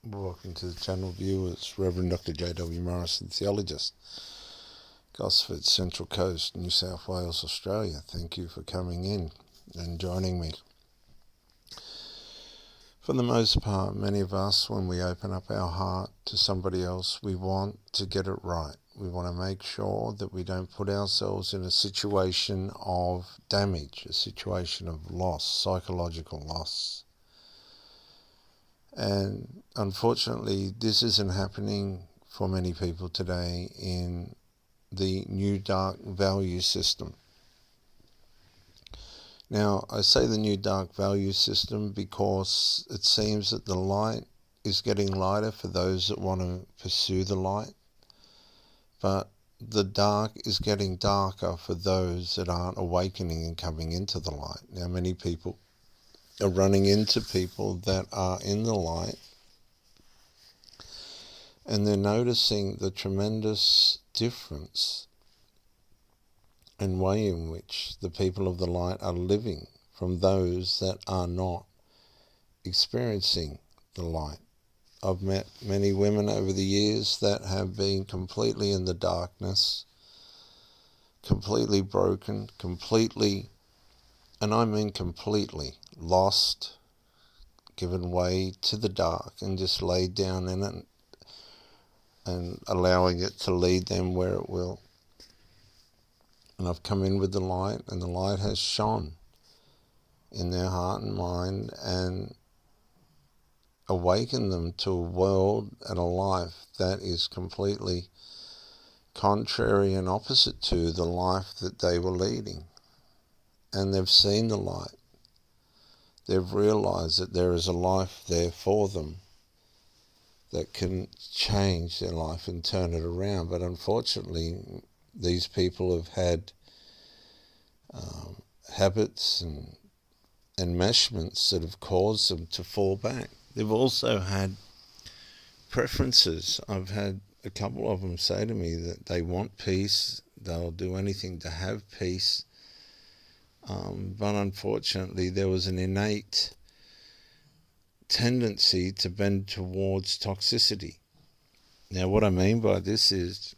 Welcome to the channel, viewers. Reverend Dr. J.W. Morrison, theologist, Gosford, Central Coast, New South Wales, Australia. Thank you for coming in and joining me. For the most part, many of us, when we open up our heart to somebody else, we want to get it right. We want to make sure that we don't put ourselves in a situation of damage, a situation of loss, psychological loss. And unfortunately, this isn't happening for many people today in the new dark value system. Now, I say the new dark value system because it seems that the light is getting lighter for those that want to pursue the light, but the dark is getting darker for those that aren't awakening and coming into the light. Now, many people are running into people that are in the light, and they're noticing the tremendous difference and way in which the people of the light are living from those that are not experiencing the light. I've met many women over the years that have been completely in the darkness, completely broken, completely, and I mean completely, lost, given way to the dark and just laid down in it and allowing it to lead them where it will. And I've come in with the light, and the light has shone in their heart and mind and awakened them to a world and a life that is completely contrary and opposite to the life that they were leading. And they've seen the light. They've realized that there is a life there for them that can change their life and turn it around. But unfortunately, these people have had habits and enmeshments that have caused them to fall back. They've also had preferences. I've had a couple of them say to me that they want peace, they'll do anything to have peace, but unfortunately there was an innate tendency to bend towards toxicity. Now, what I mean by this is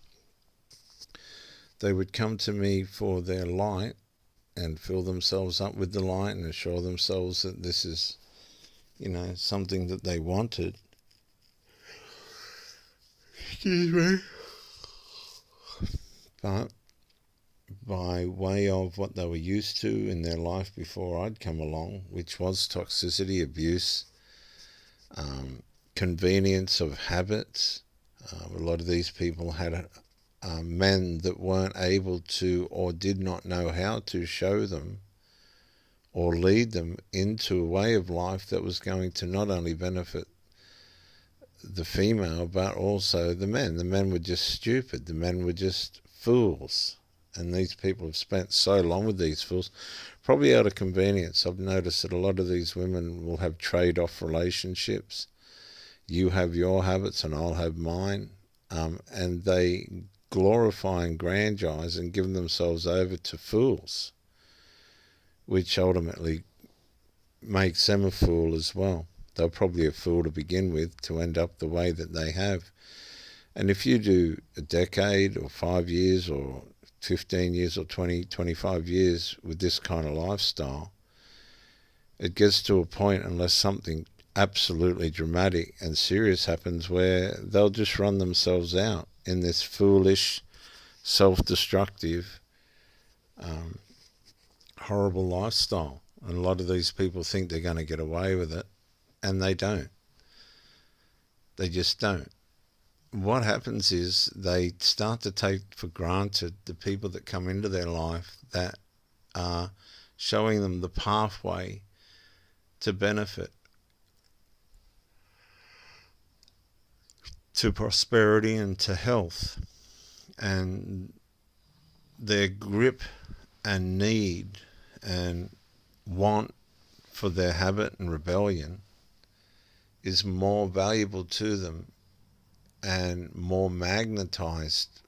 they would come to me for their light and fill themselves up with the light and assure themselves that this is, something that they wanted. Excuse me. But by way of what they were used to in their life before I'd come along, which was toxicity, abuse, convenience of habits. A lot of these people had men that weren't able to or did not know how to show them or lead them into a way of life that was going to not only benefit the female but also the men. The men were just stupid. The men were just fools. And these people have spent so long with these fools, probably out of convenience. I've noticed that a lot of these women will have trade-off relationships. You have your habits and I'll have mine. And they glorify and grandiose and give themselves over to fools, which ultimately makes them a fool as well. They're probably a fool to begin with to end up the way that they have. And if you do a decade or 5 years or 15 years or 20, 25 years with this kind of lifestyle, it gets to a point, unless something absolutely dramatic and serious happens, where they'll just run themselves out in this foolish, self-destructive, horrible lifestyle. And a lot of these people think they're going to get away with it, and they don't. They just don't. What happens is they start to take for granted the people that come into their life that are showing them the pathway to benefit, to prosperity and to health. And their grip and need and want for their habit and rebellion is more valuable to them and more magnetized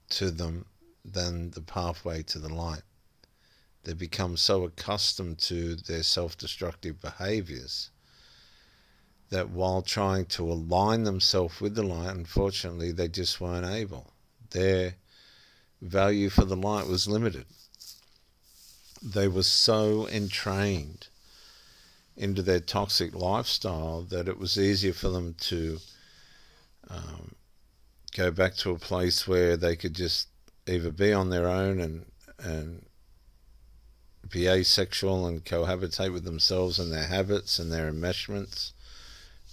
to them than the pathway to the light. They become so accustomed to their self-destructive behaviors that while trying to align themselves with the light, unfortunately, they just weren't able. Their value for the light was limited. They were so entrained into their toxic lifestyle that it was easier for them to go back to a place where they could just either be on their own and be asexual and cohabitate with themselves and their habits and their enmeshments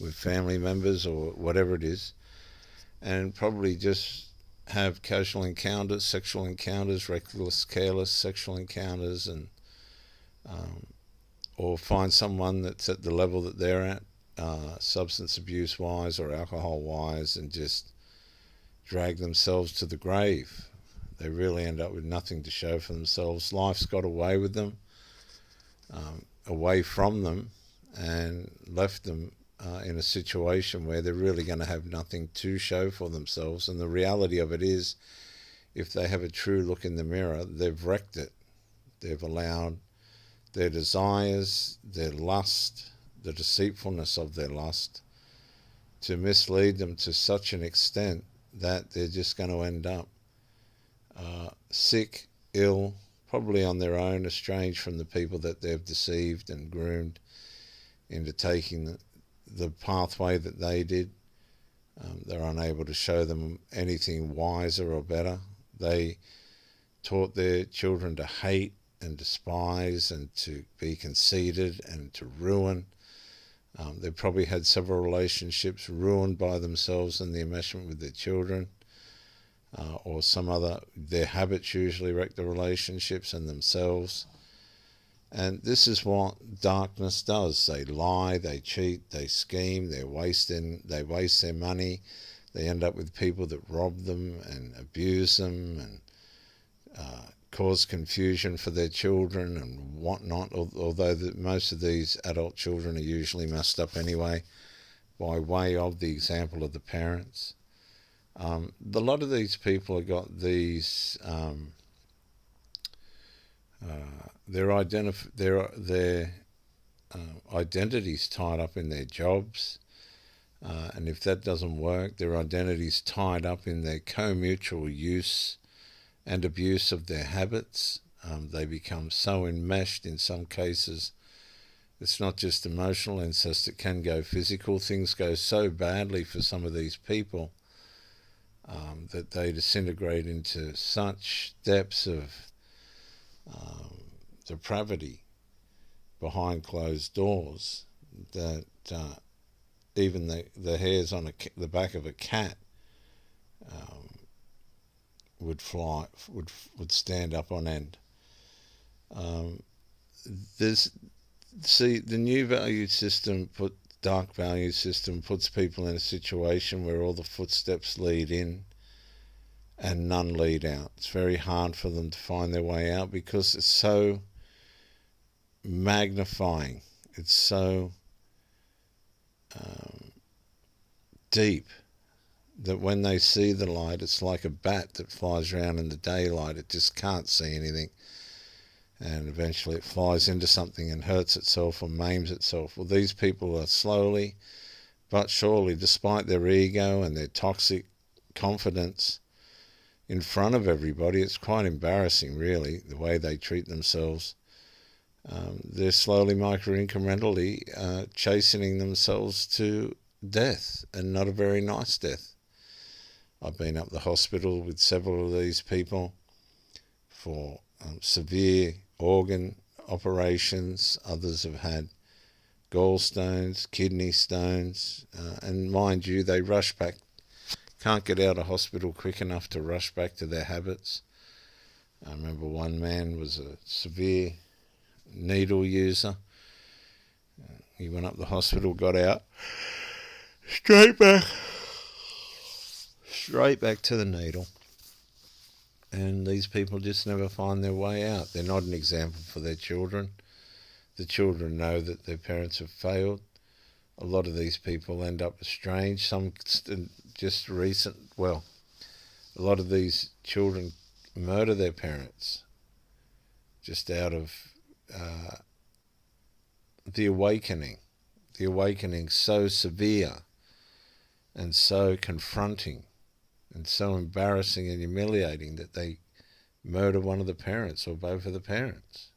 with family members or whatever it is, and probably just have casual encounters, sexual encounters, reckless, careless sexual encounters, and or find someone that's at the level that they're at, substance abuse wise or alcohol wise, and just drag themselves to the grave. They really end up with nothing to show for themselves. Life's got away with them, away from them, and left them in a situation where they're really going to have nothing to show for themselves. And the reality of it is, if they have a true look in the mirror, they've wrecked it. They've allowed their desires, their lust, the deceitfulness of their lust to mislead them to such an extent that they're just going to end up sick, ill, probably on their own, estranged from the people that they've deceived and groomed into taking the pathway that they did. They're unable to show them anything wiser or better. They taught their children to hate and despise and to be conceited and to ruin. They probably had several relationships ruined by themselves and the enmeshment with their children, or some other. Their habits usually wreck the relationships and themselves. And this is what darkness does. They lie, they cheat, they scheme, they waste their money. They end up with people that rob them and abuse them and cause confusion for their children and whatnot, although most of these adult children are usually messed up anyway by way of the example of the parents. A lot of these people have got these their identities tied up in their jobs, and if that doesn't work, their identities tied up in their co-mutual use and abuse of their habits. They become so enmeshed in some cases. It's not just emotional incest, it can go physical. Things go so badly for some of these people that they disintegrate into such depths of depravity behind closed doors that even the hairs on the back of a cat would stand up on end. The new value system, dark value system, puts people in a situation where all the footsteps lead in and none lead out. It's very hard for them to find their way out because it's so magnifying. It's so deep that when they see the light, it's like a bat that flies around in the daylight. It just can't see anything. And eventually it flies into something and hurts itself or maims itself. Well, these people are slowly but surely, despite their ego and their toxic confidence in front of everybody, it's quite embarrassing, really, the way they treat themselves. They're slowly, micro-incrementally chastening themselves to death, and not a very nice death. I've been up the hospital with several of these people for severe organ operations. Others have had gallstones, kidney stones, and mind you, they rush back, can't get out of hospital quick enough to rush back to their habits. I remember one man was a severe needle user. He went up the hospital, got out, straight back to the needle. And these people just never find their way out. They're not an example for their children. The children know that their parents have failed. A lot of these people end up estranged. Some just recent, well, a lot of these children murder their parents just out of the awakening the awakening so severe and so confronting and so embarrassing and humiliating that they murder one of the parents or both of the parents.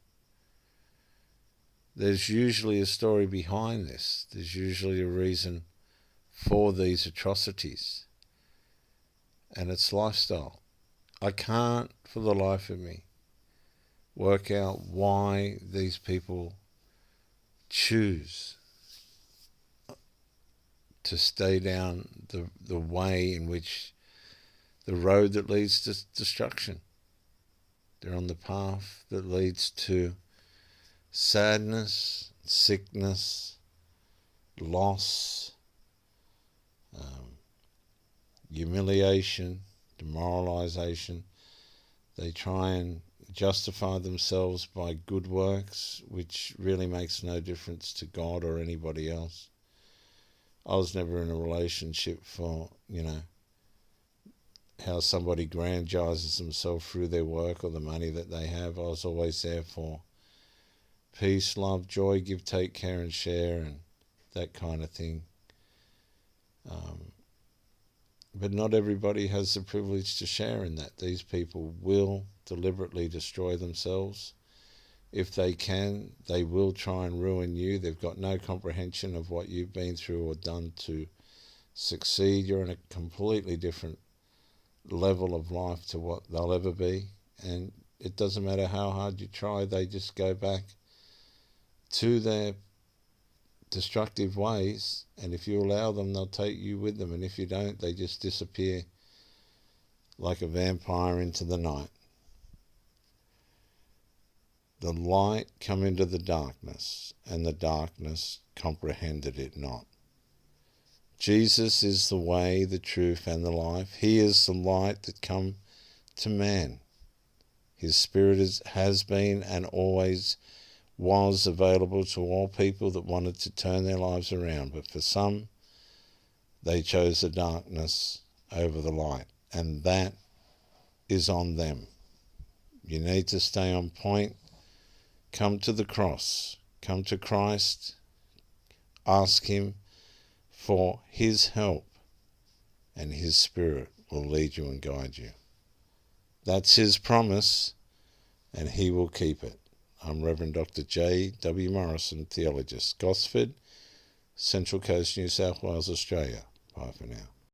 There's usually a story behind this. There's usually a reason for these atrocities. And it's lifestyle. I can't, for the life of me, work out why these people choose to stay down the way in which the road that leads to destruction. They're on the path that leads to sadness, sickness, loss, humiliation, demoralization. They try and justify themselves by good works, which really makes no difference to God or anybody else. I was never in a relationship for, how somebody grandizes themselves through their work or the money that they have. I was always there for peace, love, joy, give, take, care and share, and that kind of thing. But not everybody has the privilege to share in that. These people will deliberately destroy themselves. If they can, they will try and ruin you. They've got no comprehension of what you've been through or done to succeed. You're in a completely different level of life to what they'll ever be. And it doesn't matter how hard you try, they just go back to their destructive ways, and if you allow them, they'll take you with them, and if you don't, they just disappear like a vampire into the night. The light come into the darkness, and the darkness comprehended it not. Jesus is the way, the truth, and the life. He is the light that come to man. His Spirit has been and always was available to all people that wanted to turn their lives around. But for some, they chose the darkness over the light. And that is on them. You need to stay on point. Come to the cross. Come to Christ. Ask Him for His help. And His Spirit will lead you and guide you. That's His promise, and He will keep it. I'm Reverend Dr. J. W. Morrison, Theologist, Gosford, Central Coast, New South Wales, Australia. Bye for now.